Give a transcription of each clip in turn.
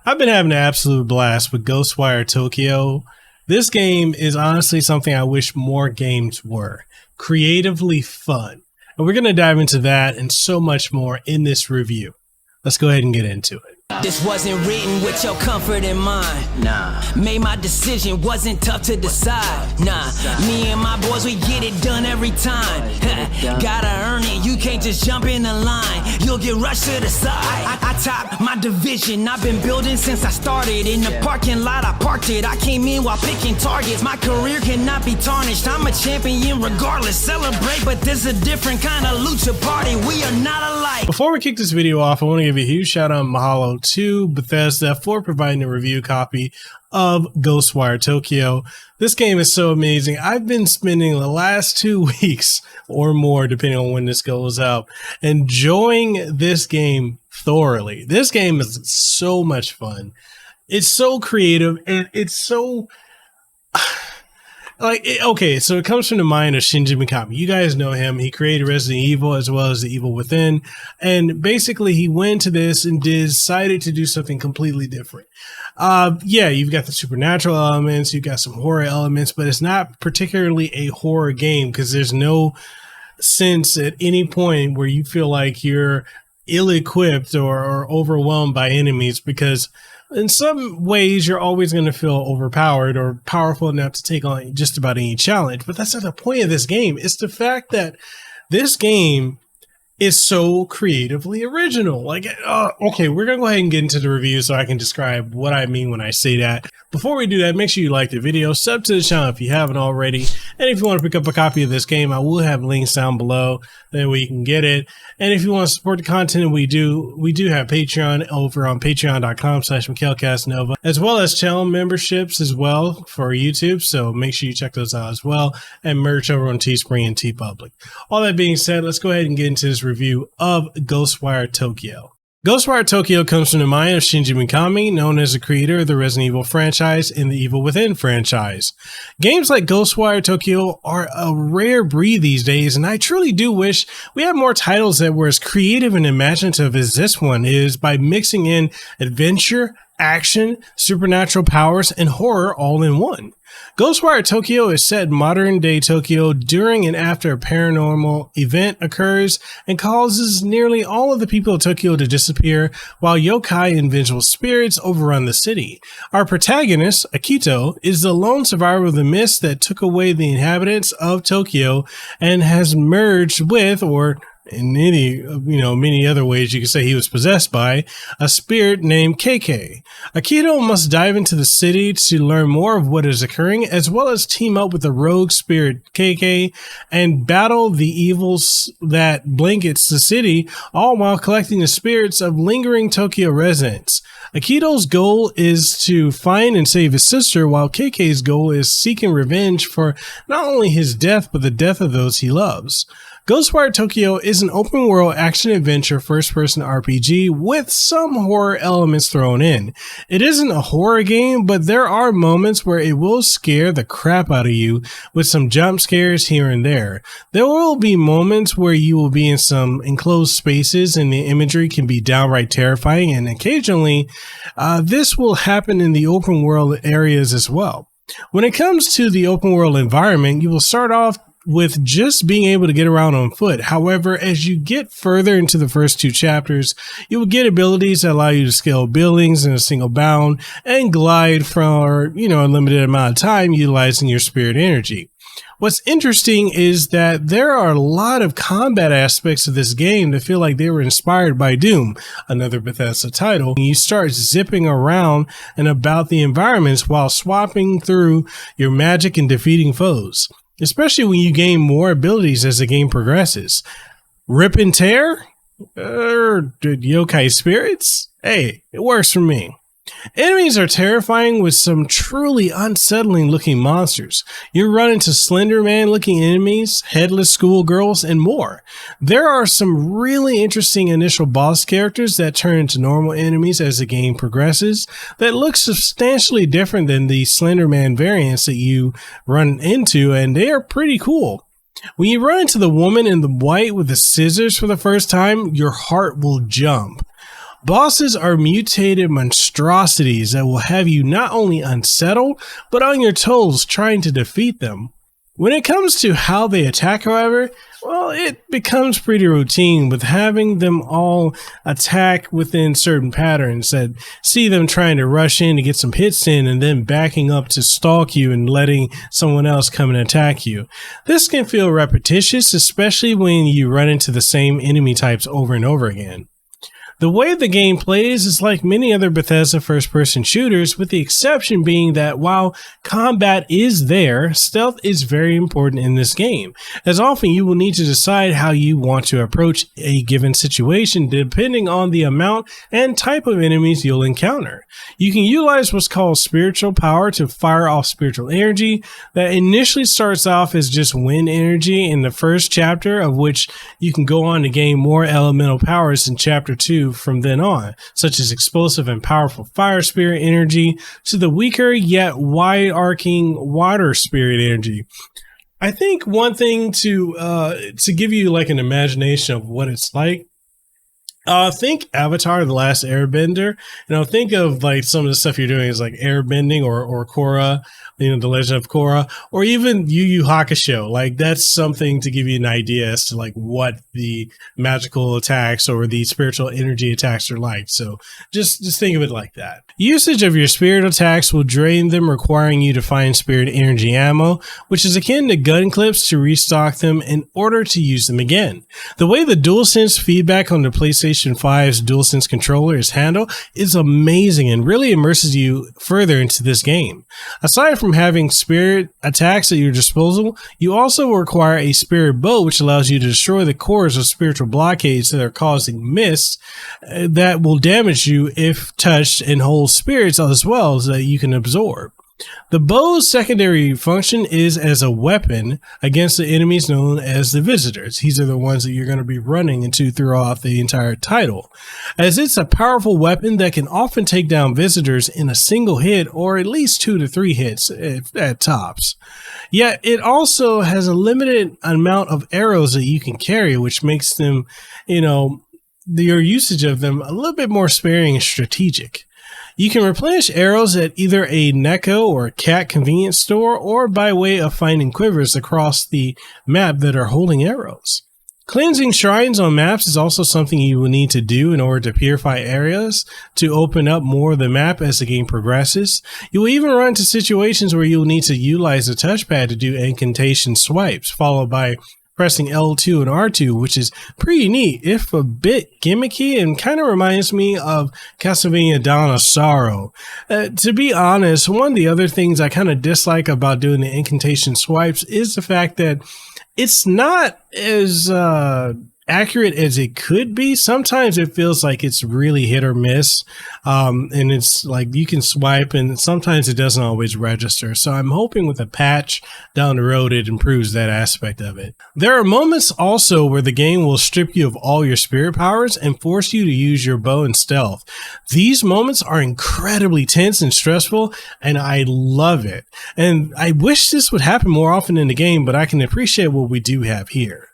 I've been having an absolute blast with Ghostwire Tokyo. This game is honestly something I wish more games were. Creatively fun. And we're going to dive into that and so much more in this review. Let's go ahead and get into it. This wasn't written with your comfort in mind. Nah. Made my decision, wasn't tough to decide. Nah. Me and my boys, we get it done every time. Gotta earn it, you can't just jump in the line. You'll get rushed to the side. I top my division, I've been building since I started. In the parking lot, I parked it. I came in while picking targets. My career cannot be tarnished. I'm a champion regardless. Celebrate, but this a different kind of lucha party. We are not alike. Before we kick this video off, I want to give a huge shout out Mahalo to Bethesda for providing a review copy of Ghostwire Tokyo. This game is so amazing. I've been spending the last 2 weeks or more, depending on when this goes out, enjoying this game thoroughly. This game is so much fun. It's so creative and it's so okay, so it comes from the mind of Shinji Mikami. You guys know him. He created Resident Evil as well as The Evil Within. And basically he went to this and decided to do something completely different. Yeah, you've got the supernatural elements, you've got some horror elements, but it's not particularly a horror game because there's no sense at any point where you feel like you're ill-equipped or overwhelmed by enemies, because in some ways, you're always going to feel overpowered or powerful enough to take on just about any challenge. But that's not the point of this game. It's the fact that this game is so creatively original. Like, okay, we're going to go ahead and get into the review so I can describe what I mean when I say that. Before we do that, make sure you like the video, sub to the channel if you haven't already. And if you want to pick up a copy of this game, I will have links down below. That way you can get it. And if you want to support the content we do have Patreon over on patreon.com/Mekel Kasanova, as well as channel memberships as well for YouTube. So make sure you check those out as well. And merch over on Teespring and TeePublic. All that being said, let's go ahead and get into this review of Ghostwire Tokyo. Ghostwire Tokyo comes from the mind of Shinji Mikami, known as the creator of the Resident Evil franchise and the Evil Within franchise. Games like Ghostwire Tokyo are a rare breed these days, and I truly do wish we had more titles that were as creative and imaginative as this one is, by mixing in adventure, action, supernatural powers, and horror all in one. Ghostwire Tokyo is set in modern-day Tokyo during and after a paranormal event occurs and causes nearly all of the people of Tokyo to disappear, while yokai and vengeful spirits overrun the city. Our protagonist, Akito, is the lone survivor of the mist that took away the inhabitants of Tokyo and has merged with, or in many other ways you could say he was possessed by, a spirit named KK. Akito must dive into the city to learn more of what is occurring, as well as team up with the rogue spirit KK and battle the evils that blankets the city, all while collecting the spirits of lingering Tokyo residents. Akito's goal is to find and save his sister, while KK's goal is seeking revenge for not only his death, but the death of those he loves. Ghostwire Tokyo is an open-world action-adventure first-person RPG with some horror elements thrown in. It isn't a horror game, but there are moments where it will scare the crap out of you with some jump scares here and there. There will be moments where you will be in some enclosed spaces and the imagery can be downright terrifying, and occasionally this will happen in the open-world areas as well. When it comes to the open-world environment, you will start off with just being able to get around on foot. However, as you get further into the first 2 chapters, you will get abilities that allow you to scale buildings in a single bound and glide for, a limited amount of time utilizing your spirit energy. What's interesting is that there are a lot of combat aspects of this game that feel like they were inspired by Doom, another Bethesda title. You start zipping around and about the environments while swapping through your magic and defeating foes, especially when you gain more abilities as the game progresses. Rip and tear? Yokai spirits? Hey, it works for me. Enemies are terrifying with some truly unsettling looking monsters. You run into Slender Man looking enemies, headless schoolgirls, and more. There are some really interesting initial boss characters that turn into normal enemies as the game progresses that look substantially different than the Slender Man variants that you run into, and they are pretty cool. When you run into the woman in the white with the scissors for the first time, your heart will jump. Bosses are mutated monstrosities that will have you not only unsettled, but on your toes trying to defeat them. When it comes to how they attack, however, well, it becomes pretty routine, with having them all attack within certain patterns that see them trying to rush in to get some hits in and then backing up to stalk you and letting someone else come and attack you. This can feel repetitious, especially when you run into the same enemy types over and over again. The way the game plays is like many other Bethesda first-person shooters, with the exception being that while combat is there, stealth is very important in this game, as often you will need to decide how you want to approach a given situation depending on the amount and type of enemies you'll encounter. You can utilize what's called spiritual power to fire off spiritual energy that initially starts off as just wind energy in the first chapter, of which you can go on to gain more elemental powers in chapter 2 from then on, such as explosive and powerful fire spirit energy to the weaker yet wide-arcing water spirit energy. I think one thing to give you like an imagination of what it's like, think Avatar: The Last Airbender. Think of like some of the stuff you're doing is like airbending or Korra, The Legend of Korra, or even Yu Yu Hakusho. Like, that's something to give you an idea as to like what the magical attacks or the spiritual energy attacks are like. So just think of it like that. Usage of your spirit attacks will drain them, requiring you to find spirit energy ammo, which is akin to gun clips, to restock them in order to use them again. The way the DualSense feedback on the PlayStation 5's DualSense controller is handled is amazing and really immerses you further into this game. Aside from having spirit attacks at your disposal, you also require a spirit bow, which allows you to destroy the cores of spiritual blockades that are causing mists that will damage you if touched, and hold spirits as well as that you can absorb. The bow's secondary function is as a weapon against the enemies known as the visitors. These are the ones that you're going to be running into throughout the entire title, as it's a powerful weapon that can often take down visitors in a single hit, or at least 2 to 3 hits at tops. Yet it also has a limited amount of arrows that you can carry, which makes them, your usage of them a little bit more sparing and strategic. You can replenish arrows at either a Neko or Cat convenience store, or by way of finding quivers across the map that are holding arrows. Cleansing shrines on maps is also something you will need to do in order to purify areas to open up more of the map as the game progresses. You will even run into situations where you will need to utilize the touchpad to do incantation swipes, followed by pressing L2 and R2, which is pretty neat, if a bit gimmicky, and kind of reminds me of Castlevania Dawn of Sorrow. To be honest, one of the other things I kind of dislike about doing the incantation swipes is the fact that it's not as accurate as it could be. Sometimes it feels like it's really hit or miss, and it's like you can swipe and sometimes it doesn't always register. So I'm hoping with a patch down the road it improves that aspect of it. There are moments also where the game will strip you of all your spirit powers and force you to use your bow and stealth. These moments are incredibly tense and stressful, and I love it. And I wish this would happen more often in the game, but I can appreciate what we do have here.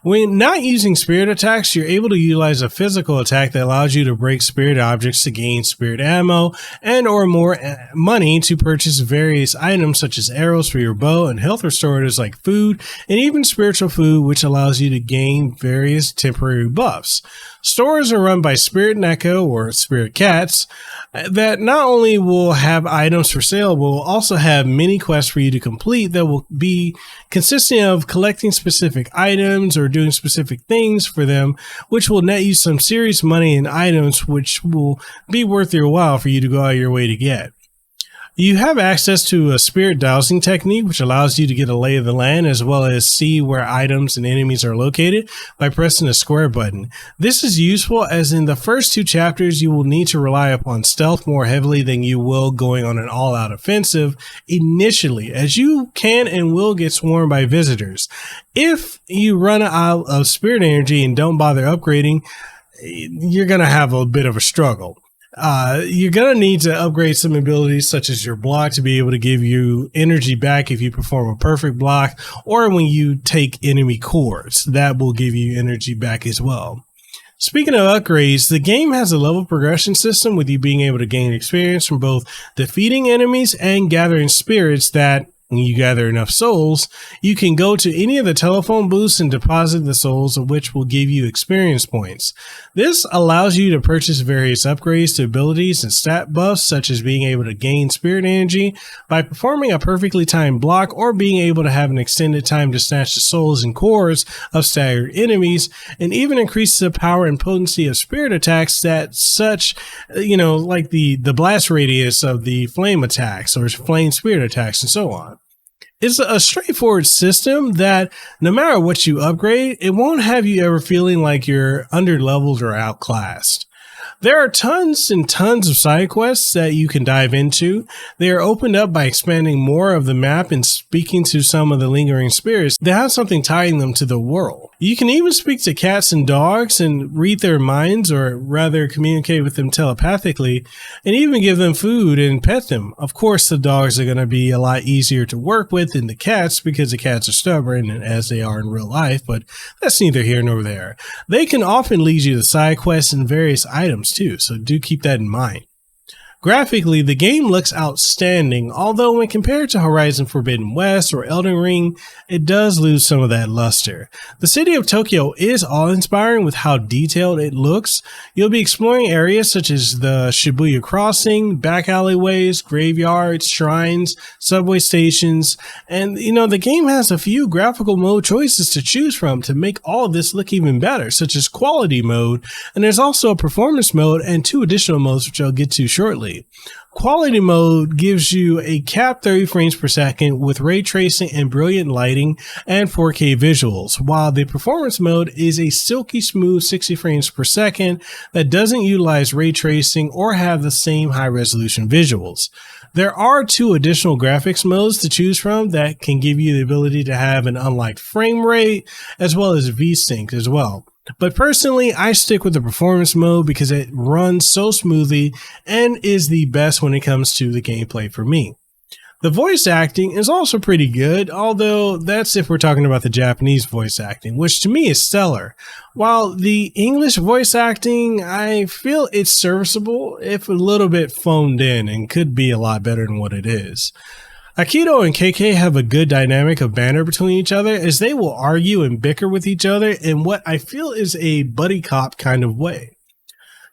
When not using spirit attacks, you're able to utilize a physical attack that allows you to break spirit objects to gain spirit ammo and or more money to purchase various items such as arrows for your bow and health restorators like food, and even spiritual food, which allows you to gain various temporary buffs. Stores are run by Spirit Neko or Spirit Cats that not only will have items for sale, but will also have mini quests for you to complete that will be consisting of collecting specific items or doing specific things for them, which will net you some serious money in items which will be worth your while for you to go out of your way to get. You have access to a spirit dowsing technique, which allows you to get a lay of the land as well as see where items and enemies are located by pressing the square button. This is useful as in the first 2 chapters you will need to rely upon stealth more heavily than you will going on an all-out offensive initially, as you can and will get swarmed by visitors. If you run out of spirit energy and don't bother upgrading, you're going to have a bit of a struggle. You're going to need to upgrade some abilities such as your block to be able to give you energy back if you perform a perfect block, or when you take enemy cores, that will give you energy back as well. Speaking of upgrades, the game has a level progression system with you being able to gain experience from both defeating enemies and gathering spirits that, when you gather enough souls, you can go to any of the telephone booths and deposit the souls, of which will give you experience points. This allows you to purchase various upgrades to abilities and stat buffs, such as being able to gain spirit energy by performing a perfectly timed block, or being able to have an extended time to snatch the souls and cores of staggered enemies, and even increases the power and potency of spirit attacks that such, like the blast radius of the flame attacks or flame spirit attacks and so on. It's a straightforward system that no matter what you upgrade, it won't have you ever feeling like you're underleveled or outclassed. There are tons and tons of side quests that you can dive into. They are opened up by expanding more of the map and speaking to some of the lingering spirits that have something tying them to the world. You can even speak to cats and dogs and read their minds, or rather communicate with them telepathically, and even give them food and pet them. Of course, the dogs are going to be a lot easier to work with than the cats because the cats are stubborn, as they are in real life, but that's neither here nor there. They can often lead you to side quests and various items too, so do keep that in mind. Graphically, the game looks outstanding, although when compared to Horizon Forbidden West or Elden Ring, it does lose some of that luster. The city of Tokyo is awe-inspiring with how detailed it looks. You'll be exploring areas such as the Shibuya Crossing, back alleyways, graveyards, shrines, subway stations, and the game has a few graphical mode choices to choose from to make all of this look even better, such as quality mode, and there's also a performance mode and 2 additional modes which I'll get to shortly. Quality mode gives you a capped 30 frames per second with ray tracing and brilliant lighting and 4K visuals, while the performance mode is a silky smooth 60 frames per second that doesn't utilize ray tracing or have the same high resolution visuals. There are 2 additional graphics modes to choose from that can give you the ability to have an unlocked frame rate as well as VSync as well. But personally, I stick with the performance mode because it runs so smoothly and is the best when it comes to the gameplay for me. The voice acting is also pretty good, although that's if we're talking about the Japanese voice acting, which to me is stellar. While the English voice acting, I feel it's serviceable, if a little bit phoned in, and could be a lot better than what it is. Akito and KK have a good dynamic of banter between each other, as they will argue and bicker with each other in what I feel is a buddy cop kind of way.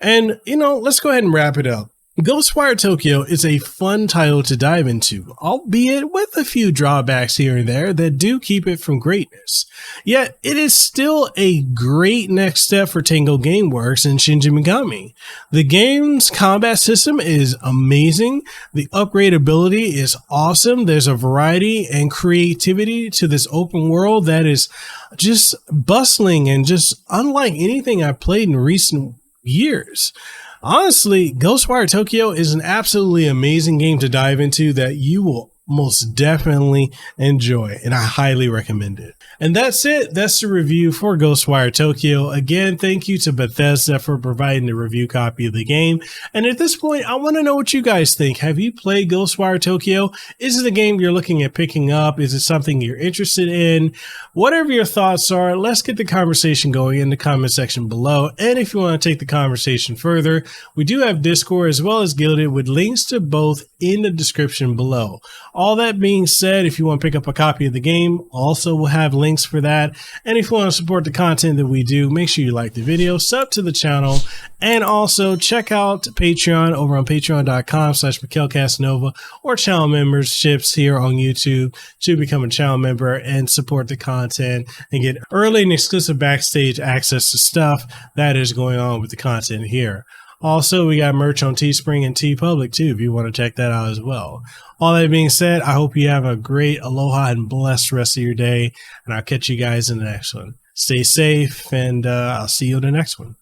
And, let's go ahead and wrap it up. Ghostwire Tokyo is a fun title to dive into, albeit with a few drawbacks here and there that do keep it from greatness. Yet, it is still a great next step for Tango Gameworks and Shinji Mikami. The game's combat system is amazing, the upgradability is awesome, there's a variety and creativity to this open world that is just bustling and just unlike anything I've played in recent years. Honestly, Ghostwire Tokyo is an absolutely amazing game to dive into that you will most definitely enjoy, and I highly recommend it. And that's it. That's the review for Ghostwire Tokyo. Again, thank you to Bethesda for providing the review copy of the game. And at this point, I want to know what you guys think. Have you played Ghostwire Tokyo? Is it a game you're looking at picking up? Is it something you're interested in? Whatever your thoughts are, let's get the conversation going in the comment section below. And if you want to take the conversation further, we do have Discord as well as Guilded with links to both in the description below. All that being said, if you want to pick up a copy of the game, also we'll have links for that. And if you want to support the content that we do, make sure you like the video, sub to the channel, and also check out Patreon over on patreon.com/Mekel Kasanova, or channel memberships here on YouTube to become a channel member and support the content and get early and exclusive backstage access to stuff that is going on with the content here. Also, we got merch on Teespring and TeePublic too, if you want to check that out as well. All that being said, I hope you have a great aloha and blessed rest of your day, and I'll catch you guys in the next one. Stay safe, and I'll see you in the next one.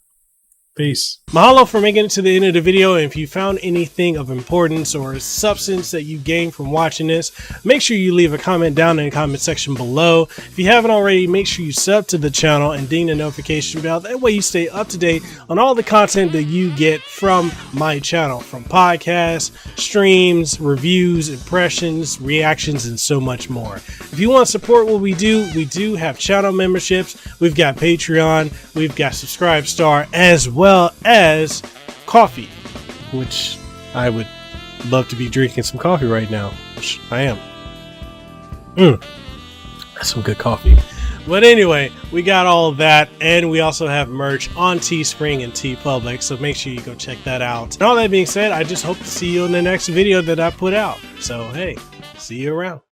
Peace. Mahalo for making it to the end of the video. And if you found anything of importance or substance that you gained from watching this, make sure you leave a comment down in the comment section below. If you haven't already, make sure you sub to the channel and ding the notification bell. That way you stay up to date on all the content that you get from my channel, from podcasts, streams, reviews, impressions, reactions, and so much more. If you want to support what we do have channel memberships, we've got Patreon, we've got Subscribe Star, as well as coffee, which I would love to be drinking some coffee right now, which I am. That's some good coffee. But anyway, we got all of that, and we also have merch on Teespring and TeePublic, so make sure you go check that out. And all that being said, I just hope to see you in the next video that I put out. So hey, see you around.